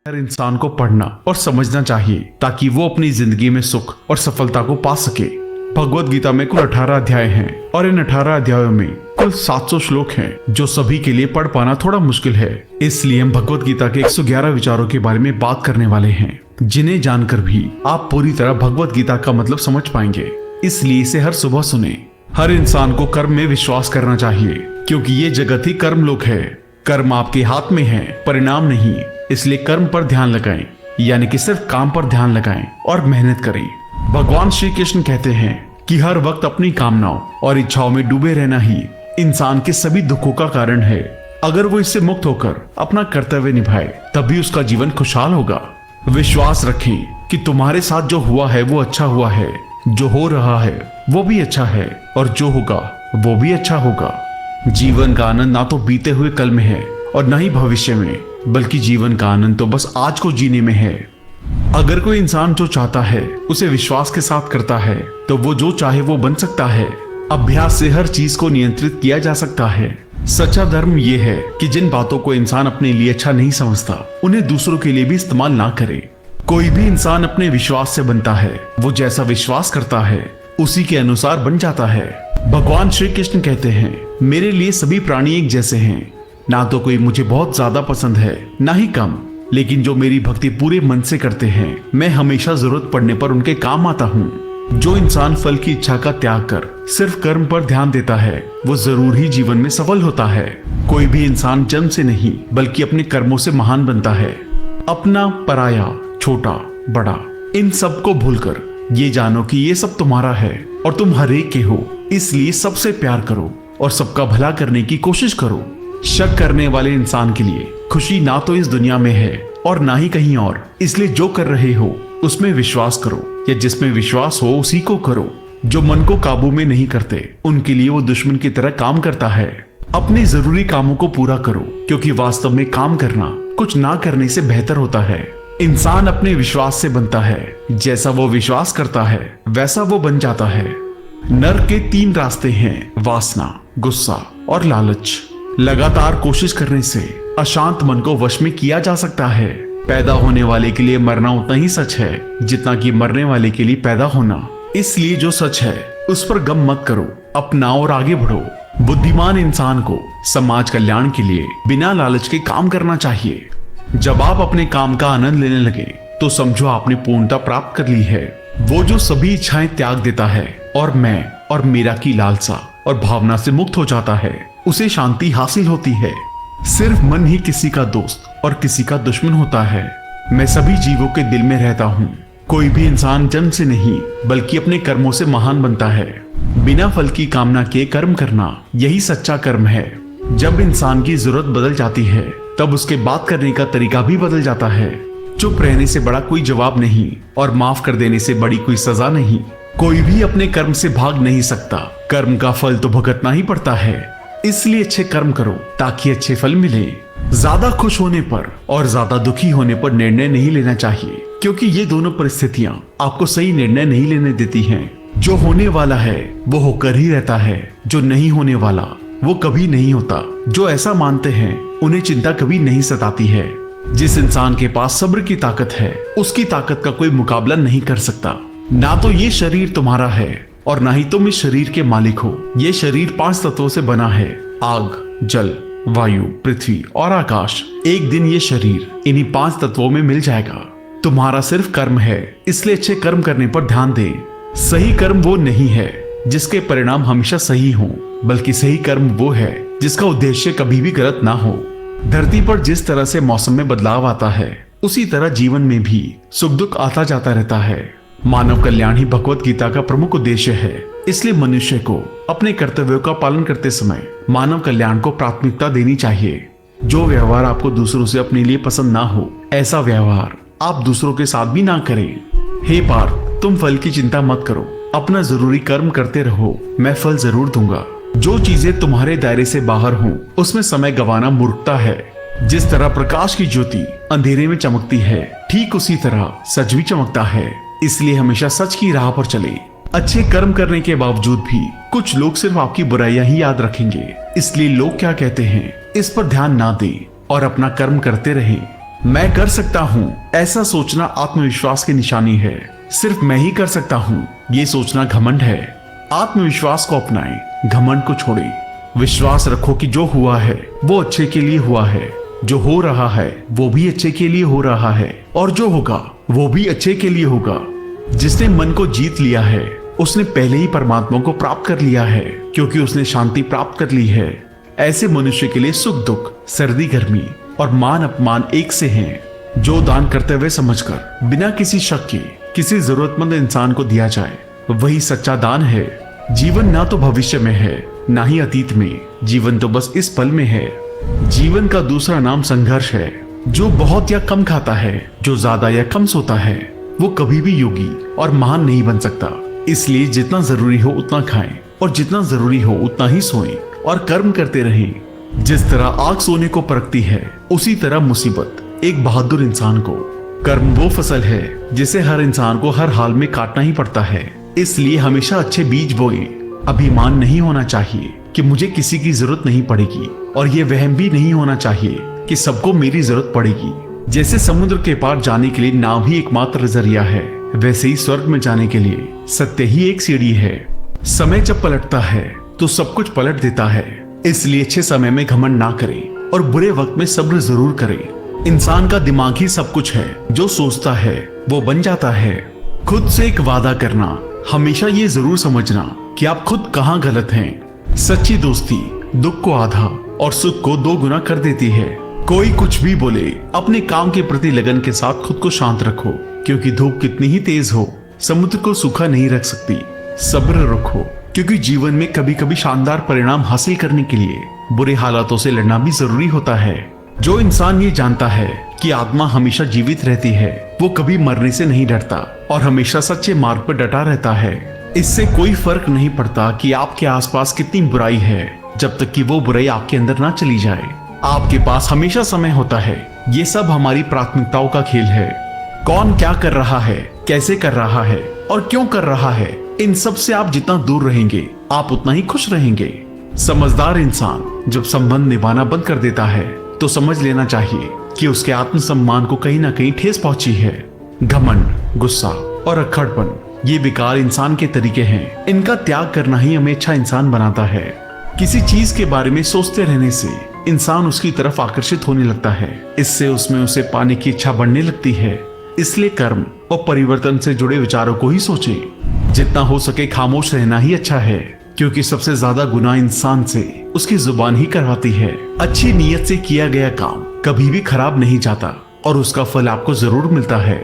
हर इंसान को पढ़ना और समझना चाहिए ताकि वो अपनी जिंदगी में सुख और सफलता को पा सके। भगवत गीता में कुल 18 अध्याय हैं और इन 18 अध्यायों में कुल 700 श्लोक हैं जो सभी के लिए पढ़ पाना थोड़ा मुश्किल है। इसलिए हम भगवत गीता के 111 विचारों के बारे में बात करने वाले हैं जिन्हें जानकर भी आप पूरी तरह भगवत गीता का मतलब समझ पाएंगे। इसलिए इसे हर सुबह सुने। हर इंसान को कर्म में विश्वास करना चाहिए क्योंकि ये जगत ही कर्म लोक है। कर्म आपके हाथ में है, परिणाम नहीं। इसलिए कर्म पर ध्यान लगाएं, यानी कि सिर्फ काम पर ध्यान लगाएं और मेहनत करें। भगवान श्री कृष्ण कहते हैं कि हर वक्त अपनी कामनाओं और इच्छाओं में डूबे रहना ही इंसान के सभी दुखों का कारण है। अगर वो इससे मुक्त होकर अपना कर्तव्य निभाए तभी उसका जीवन खुशहाल होगा। विश्वास रखें कि तुम्हारे साथ जो हुआ है वो अच्छा हुआ है, जो हो रहा है वो भी अच्छा है और जो होगा वो भी अच्छा होगा। जीवन का आनंद ना तो बीते हुए कल में है और न ही भविष्य में, बल्कि जीवन का आनंद तो बस आज को जीने में है। अगर कोई इंसान जो चाहता है उसे विश्वास के साथ करता है तो वो जो चाहे वो बन सकता है। अभ्यास से हर चीज को नियंत्रित किया जा सकता है। सच्चा धर्म ये है कि जिन बातों को इंसान अपने लिए अच्छा नहीं समझता उन्हें दूसरों के लिए भी इस्तेमाल ना करे। कोई भी इंसान अपने विश्वास से बनता है। वो जैसा विश्वास करता है उसी के अनुसार बन जाता है। भगवान श्री कृष्ण कहते हैं, मेरे लिए सभी प्राणी एक जैसे हैं। ना तो कोई मुझे बहुत ज्यादा पसंद है ना ही कम, लेकिन जो मेरी भक्ति पूरे मन से करते हैं मैं हमेशा जरूरत पड़ने पर उनके काम आता हूँ। जो इंसान फल की इच्छा का त्याग कर सिर्फ कर्म पर ध्यान देता है वो जरूर ही जीवन में सफल होता है। कोई भी इंसान जन्म से नहीं बल्कि अपने कर्मों से महान बनता है। अपना, पराया, छोटा, बड़ा, इन सब को भूलकर ये जानो कि ये सब तुम्हारा है और तुम हर एक के हो। इसलिए सबसे प्यार करो और सबका भला करने की कोशिश करो। शक करने वाले इंसान के लिए खुशी ना तो इस दुनिया में है और ना ही कहीं और। इसलिए जो कर रहे हो उसमें विश्वास करो, या जिसमें विश्वास हो उसी को करो। जो मन को काबू में नहीं करते उनके लिए वो दुश्मन की तरह काम करता है। अपने जरूरी कामों को पूरा करो क्योंकि वास्तव में काम करना कुछ ना करने से बेहतर होता है। इंसान अपने विश्वास से बनता है। जैसा वो विश्वास करता है वैसा वो बन जाता है। नर्क के 3 रास्ते हैं, वासना, गुस्सा और लालच। लगातार कोशिश करने से अशांत मन को वश में किया जा सकता है। पैदा होने वाले के लिए मरना उतना ही सच है जितना कि मरने वाले के लिए पैदा होना। इसलिए जो सच है उस पर गम मत करो, अपनाओ और आगे बढ़ो। बुद्धिमान इंसान को समाज कल्याण के लिए बिना लालच के काम करना चाहिए। जब आप अपने काम का आनंद लेने लगे तो समझो आपने पूर्णता प्राप्त कर ली है। वो जो सभी इच्छाएं त्याग देता है और मैं और मेरा की लालसा और भावना से मुक्त हो जाता है उसे शांति हासिल होती है। सिर्फ मन ही किसी का दोस्त और किसी का दुश्मन होता है। मैं सभी जीवों के दिल में रहता हूँ। कोई भी इंसान जन्म से नहीं बल्कि अपने कर्मों से महान बनता है। बिना फल की कामना के कर्म करना यही सच्चा कर्म है। जब इंसान की जरूरत बदल जाती है तब उसके बात करने का तरीका भी बदल जाता है। चुप रहने से बड़ा कोई जवाब नहीं और माफ कर देने से बड़ी कोई सजा नहीं। कोई भी अपने कर्म से भाग नहीं सकता। कर्म का फल तो भुगतना ही पड़ता है। इसलिए अच्छे कर्म करो ताकि अच्छे फल मिले। ज्यादा खुश होने पर और ज्यादा दुखी होने पर निर्णय नहीं लेना चाहिए क्योंकि ये दोनों परिस्थितियां आपको सही निर्णय नहीं लेने देती हैं। जो होने वाला है वो होकर ही रहता है, जो नहीं होने वाला वो कभी नहीं होता। जो ऐसा मानते हैं उन्हें चिंता कभी नहीं सताती है। जिस इंसान के पास सब्र की ताकत है उसकी ताकत का कोई मुकाबला नहीं कर सकता। ना तो ये शरीर तुम्हारा है और ना ही तुम इस शरीर के मालिक हो। ये शरीर 5 तत्वों से बना है, आग, जल, वायु, पृथ्वी और आकाश। एक दिन ये शरीर इन्हीं 5 तत्वों में मिल जाएगा। तुम्हारा सिर्फ कर्म है, इसलिए अच्छे कर्म करने पर ध्यान दे। सही कर्म वो नहीं है जिसके परिणाम हमेशा सही हो, बल्कि सही कर्म वो है जिसका उद्देश्य कभी भी गलत ना हो। धरती पर जिस तरह से मौसम में बदलाव आता है उसी तरह जीवन में भी सुख दुख आता जाता रहता है। मानव कल्याण ही भगवत गीता का प्रमुख उद्देश्य है। इसलिए मनुष्य को अपने कर्तव्यों का पालन करते समय मानव कल्याण को प्राथमिकता देनी चाहिए। जो व्यवहार आपको दूसरों से अपने लिए पसंद ना हो ऐसा व्यवहार आप दूसरों के साथ भी ना करें। हे पार्थ, तुम फल की चिंता मत करो, अपना जरूरी कर्म करते रहो, मैं फल जरूर दूंगा। जो चीजें तुम्हारे दायरे से बाहर हों उसमें समय गंवाना मूर्खता है। जिस तरह प्रकाश की ज्योति अंधेरे में चमकती है ठीक उसी तरह सच भी चमकता है। इसलिए हमेशा सच की राह पर चले। अच्छे कर्म करने के बावजूद भी कुछ लोग सिर्फ आपकी बुराइयां ही याद रखेंगे। इसलिए लोग क्या कहते हैं इस पर ध्यान ना दें और अपना कर्म करते रहें। मैं कर सकता हूँ, ऐसा सोचना आत्मविश्वास की निशानी है। सिर्फ मैं ही कर सकता हूँ, ये सोचना घमंड है। आत्मविश्वास को अपनाएं, घमंड को छोड़ें। विश्वास रखो कि जो हुआ है वो अच्छे के लिए हुआ है, जो हो रहा है वो भी अच्छे के लिए हो रहा है, और जो होगा वो भी अच्छे के लिए होगा। जिसने मन को जीत लिया है उसने पहले ही परमात्मा को प्राप्त कर लिया है, क्योंकि उसने शांति प्राप्त कर ली है। ऐसे मनुष्य के लिए सुख दुख, सर्दी गर्मी और मान अपमान एक से हैं। जो दान करते हुए समझकर बिना किसी शक के किसी जरूरतमंद इंसान को दिया जाए, वही सच्चा दान है। जीवन ना तो भविष्य में है ना ही अतीत में, जीवन तो बस इस पल में है। जीवन का दूसरा नाम संघर्ष है। जो बहुत या कम खाता है, जो ज्यादा या कम सोता है, वो कभी भी योगी और महान नहीं बन सकता। इसलिए जितना जरूरी हो उतना खाएं और जितना जरूरी हो उतना ही सोएं और कर्म करते रहें। जिस तरह आग सोने को परखती है, उसी तरह मुसीबत एक बहादुर इंसान को। कर्म वो फसल है जिसे हर इंसान को हर हाल में काटना ही पड़ता है। इसलिए हमेशा अच्छे बीज बोएं। अभिमान नहीं होना चाहिए कि मुझे किसी की जरूरत नहीं पड़ेगी, और ये वहम भी नहीं होना चाहिए कि सबको मेरी जरूरत पड़ेगी। जैसे समुद्र के पार जाने के लिए नाव ही एकमात्र जरिया है, वैसे ही स्वर्ग में जाने के लिए सत्य ही एक सीढ़ी है। समय जब पलटता है तो सब कुछ पलट देता है। इसलिए अच्छे समय में घमंड ना करें और बुरे वक्त में सब्र जरूर करें। इंसान का दिमाग ही सब कुछ है, जो सोचता है वो बन जाता है। खुद से एक वादा करना, हमेशा ये जरूर समझना कि आप खुद कहाँ गलत हैं। सच्ची दोस्ती दुख को आधा और सुख को 2 गुना कर देती है। कोई कुछ भी बोले, अपने काम के प्रति लगन के साथ खुद को शांत रखो, क्योंकि धूप कितनी ही तेज हो समुद्र को सूखा नहीं रख सकती। सब्र रखो, क्योंकि जीवन में कभी कभी शानदार परिणाम हासिल करने के लिए बुरे हालातों से लड़ना भी जरूरी होता है। जो इंसान ये जानता है कि आत्मा हमेशा जीवित रहती है, वो कभी मरने से नहीं डरता और हमेशा सच्चे मार्ग पर डटा रहता है। इससे कोई फर्क नहीं पड़ता कि आपके आसपास कितनी बुराई है, जब तक कि वो बुराई आपके अंदर ना चली जाए। आपके पास हमेशा समय होता है। ये सब हमारी प्राथमिकताओं का खेल है। कौन क्या कर रहा है, कैसे कर रहा है और क्यों कर रहा है, इन सब से आप जितना दूर रहेंगे, आप उतना ही खुश रहेंगे। समझदार इंसान जब संबंध निभाना बंद कर देता है, तो समझ लेना चाहिए कि उसके आत्मसम्मान को कहीं ना कहीं ठेस पहुंची है। घमंड, गुस्सा और अक्खड़पन ये बेकार इंसान के तरीके हैं। इनका त्याग करना ही हमें अच्छा इंसान बनाता है। किसी चीज के बारे में सोचते रहने से इंसान उसकी तरफ आकर्षित होने लगता है। इससे उसमें उसे पाने की इच्छा बढ़ने लगती है। इसलिए कर्म और परिवर्तन से जुड़े विचारों को ही सोचें। जितना हो सके खामोश रहना ही अच्छा है, क्योंकि सबसे ज्यादा गुनाह इंसान से उसकी जुबान ही करवाती है। अच्छी नीयत से किया गया काम कभी भी खराब नहीं जाता और उसका फल आपको जरूर मिलता है।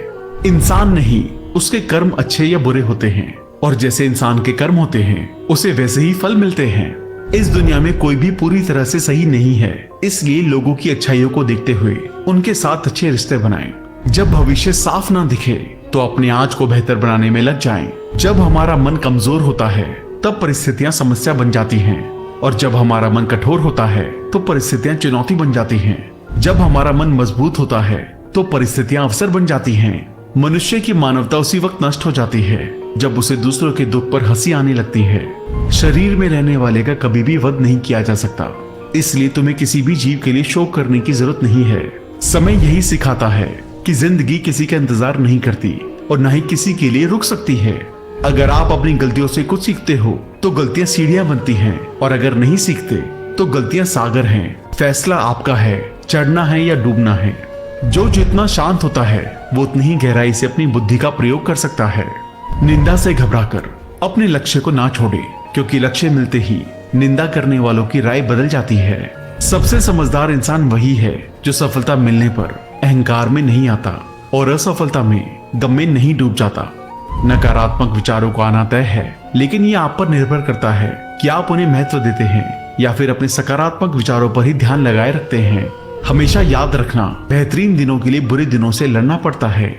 इंसान नहीं, उसके कर्म अच्छे या बुरे होते हैं, और जैसे इंसान के कर्म होते हैं उसे वैसे ही फल मिलते हैं। इस दुनिया में कोई भी पूरी तरह से सही नहीं है, इसलिए लोगों की अच्छाइयों को देखते हुए उनके साथ अच्छे रिश्ते बनाएं। जब भविष्य साफ ना दिखे तो अपने आज को बेहतर बनाने में लग जाएं। जब हमारा मन कमजोर होता है तब परिस्थितियां समस्या बन जाती हैं, और जब हमारा मन कठोर होता है तो परिस्थितियां चुनौती बन जाती हैं। जब हमारा मन मजबूत होता है तो परिस्थितियां अवसर बन जाती हैं। मनुष्य की मानवता उसी वक्त नष्ट हो जाती है जब उसे दूसरों के दुख पर हंसी आने लगती है। शरीर में रहने वाले का कभी भी वध नहीं किया जा सकता, इसलिए तुम्हें किसी भी जीव के लिए शोक करने की जरूरत नहीं है। समय यही सिखाता है कि जिंदगी किसी का इंतजार नहीं करती और न ही किसी के लिए रुक सकती है। अगर आप अपनी गलतियों से कुछ सीखते हो तो गलतियां सीढ़ियां बनती हैं, और अगर नहीं सीखते तो गलतियां सागर हैं। फैसला आपका है, चढ़ना है या डूबना है। जो जितना शांत होता है वो उतनी ही गहराई से अपनी बुद्धि का प्रयोग कर सकता है। निंदा से घबराकर अपने लक्ष्य को ना छोड़े, क्योंकि लक्ष्य मिलते ही निंदा करने वालों की राय बदल जाती है। सबसे समझदार इंसान वही है जो सफलता मिलने पर अहंकार में नहीं आता और असफलता में गम में नहीं डूब जाता। नकारात्मक विचारों को आना तय है, लेकिन ये आप पर निर्भर करता है कि आप उन्हें महत्व देते हैं या फिर अपने सकारात्मक विचारों पर ही ध्यान लगाए रखते हैं। हमेशा याद रखना, बेहतरीन दिनों के लिए बुरे दिनों से लड़ना पड़ता है।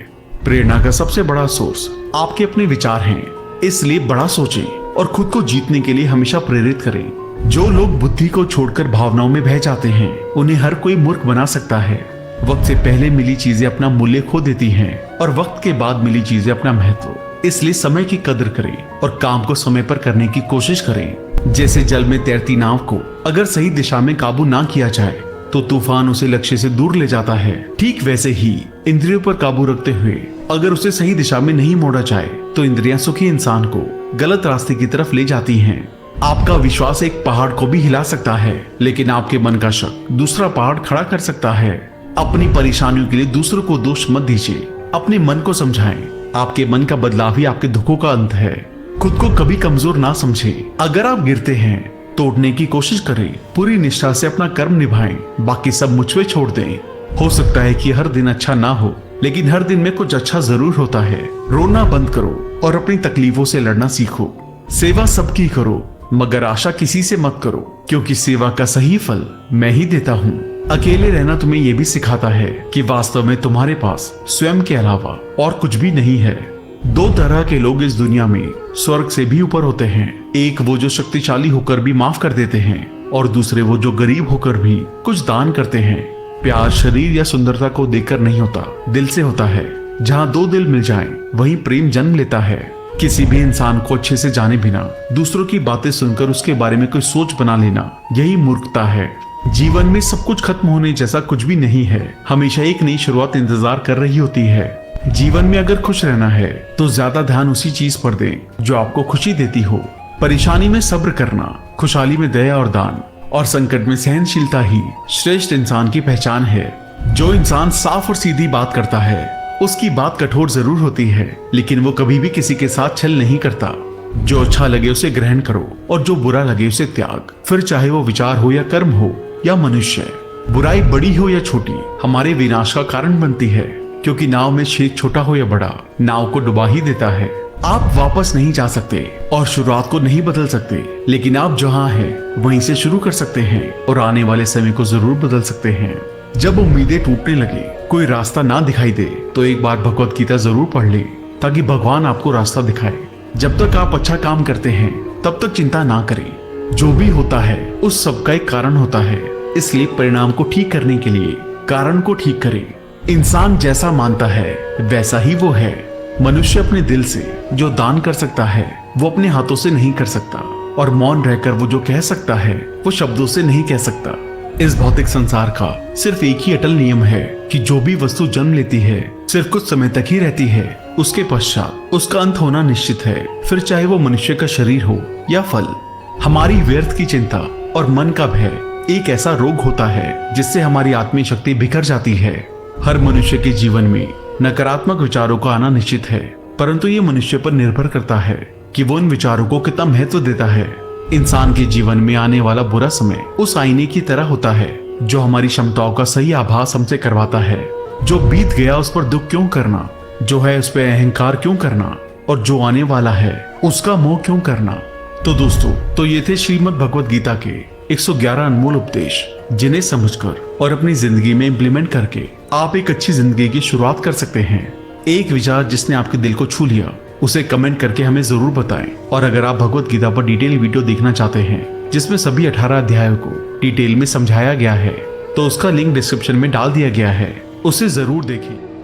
प्रेरणा का सबसे बड़ा सोर्स आपके अपने विचार हैं, इसलिए बड़ा सोचें और खुद को जीतने के लिए हमेशा प्रेरित करें। जो लोग बुद्धि को छोड़कर भावनाओं में बह जाते हैं, उन्हें हर कोई मूर्ख बना सकता है। वक्त से पहले मिली चीजें अपना मूल्य खो देती हैं और वक्त के बाद मिली चीजें अपना महत्व। इसलिए समय की कदर करें और काम को समय पर करने की कोशिश करें। जैसे जल में तैरती नाव को अगर सही दिशा में काबू ना किया जाए तो तूफान उसे लक्ष्य से दूर ले जाता है। ठीक वैसे ही इंद्रियों पर काबू रखते हुए अगर उसे सही दिशा में नहीं मोड़ा जाए तो इंद्रियां सुखी इंसान को गलत रास्ते की तरफ ले जाती हैं। आपका विश्वास एक पहाड़ को भी हिला सकता है, लेकिन आपके मन का शक दूसरा पहाड़ खड़ा कर सकता है। अपनी परेशानियों के लिए दूसरों को दोष मत दीजिए, अपने मन को समझाएं। आपके मन का बदलाव ही आपके दुखों का अंत है। खुद को कभी कमजोर ना समझे। अगर आप गिरते हैं तोड़ने की कोशिश करें, पूरी निष्ठा से अपना कर्म निभाएं, बाकी सब मुझ पे छोड़ दें। हो सकता है कि हर दिन अच्छा ना हो, लेकिन हर दिन में कुछ अच्छा जरूर होता है। रोना बंद करो और अपनी तकलीफों से लड़ना सीखो। सेवा सबकी करो, मगर आशा किसी से मत करो, क्योंकि सेवा का सही फल मैं ही देता हूँ। अकेले रहना तुम्हें यह भी सिखाता है कि वास्तव में तुम्हारे पास स्वयं के अलावा और कुछ भी नहीं है। दो तरह के लोग इस दुनिया में स्वर्ग से भी ऊपर होते हैं। एक वो जो शक्तिशाली होकर भी माफ कर देते हैं, और दूसरे वो जो गरीब होकर भी कुछ दान करते हैं। प्यार शरीर या सुंदरता को देखकर नहीं होता, दिल से होता है। जहाँ दो दिल मिल जाएं, वहीं प्रेम जन्म लेता है। किसी भी इंसान को अच्छे से जाने बिना दूसरों की बातें सुनकर उसके बारे में कोई सोच बना लेना, यही मूर्खता है। जीवन में सब कुछ खत्म होने जैसा कुछ भी नहीं है। हमेशा एक नई शुरुआत इंतजार कर रही होती है। जीवन में अगर खुश रहना है तो ज्यादा ध्यान उसी चीज पर दें जो आपको खुशी देती हो। परेशानी में सब्र करना, खुशहाली में दया और दान, और संकट में सहनशीलता ही श्रेष्ठ इंसान की पहचान है। जो इंसान साफ और सीधी बात करता है उसकी बात कठोर जरूर होती है, लेकिन वो कभी भी किसी के साथ छल नहीं करता। जो अच्छा लगे उसे ग्रहण करो और जो बुरा लगे उसे त्याग। फिर चाहे वो विचार हो या कर्म हो या मनुष्य, बुराई बड़ी हो या छोटी हमारे विनाश का कारण बनती है, क्योंकि नाव में छेद छोटा हो या बड़ा नाव को डुबा ही देता है। आप वापस नहीं जा सकते और शुरुआत को नहीं बदल सकते, लेकिन आप जहाँ हैं वहीं से शुरू कर सकते हैं और आने वाले समय को जरूर बदल सकते हैं। जब उम्मीदें टूटने लगे, कोई रास्ता ना दिखाई दे, तो एक बार भगवत गीता जरूर पढ़ लें, ताकि भगवान आपको रास्ता दिखाए। जब तक आप अच्छा काम करते हैं तब तक चिंता ना करें। जो भी होता है उस सब का एक कारण होता है, इसलिए परिणाम को ठीक करने के लिए कारण को ठीक करें। इंसान जैसा मानता है वैसा ही वो है। मनुष्य अपने दिल से जो दान कर सकता है वो अपने हाथों से नहीं कर सकता, और मौन रहकर वो जो कह सकता है वो शब्दों से नहीं कह सकता। इस भौतिक संसार का सिर्फ एक ही अटल नियम है कि जो भी वस्तु जन्म लेती है सिर्फ कुछ समय तक ही रहती है, उसके पश्चात उसका अंत होना निश्चित है। फिर चाहे वो मनुष्य का शरीर हो या फल। हमारी व्यर्थ की चिंता और मन का भय एक ऐसा रोग होता है जिससे हमारी आत्मीय शक्ति बिखर जाती है। हर मनुष्य के जीवन में नकारात्मक विचारों का आना निश्चित है, परंतु ये मनुष्य पर निर्भर करता है कि वो इन विचारों को कितना महत्व देता है। इंसान के जीवन में आने वाला बुरा समय उस आईने की तरह होता है जो हमारी क्षमताओं का सही आभास हमसे करवाता है। जो बीत गया उस पर दुख क्यों करना, जो है उस पर अहंकार क्यों करना, और जो आने वाला है उसका मोह क्यों करना। तो दोस्तों, तो ये थे श्रीमद् भगवत गीता के 111 अनमोल उपदेश, जिन्हें समझकर और अपनी जिंदगी में इम्प्लीमेंट करके आप एक अच्छी जिंदगी की शुरुआत कर सकते हैं। एक विचार जिसने आपके दिल को छू लिया उसे कमेंट करके हमें जरूर बताएं। और अगर आप भगवत गीता पर डिटेल वीडियो देखना चाहते हैं जिसमें सभी 18 अध्यायों को डिटेल में समझाया गया है, तो उसका लिंक डिस्क्रिप्शन में डाल दिया गया है, उसे जरूर देखें।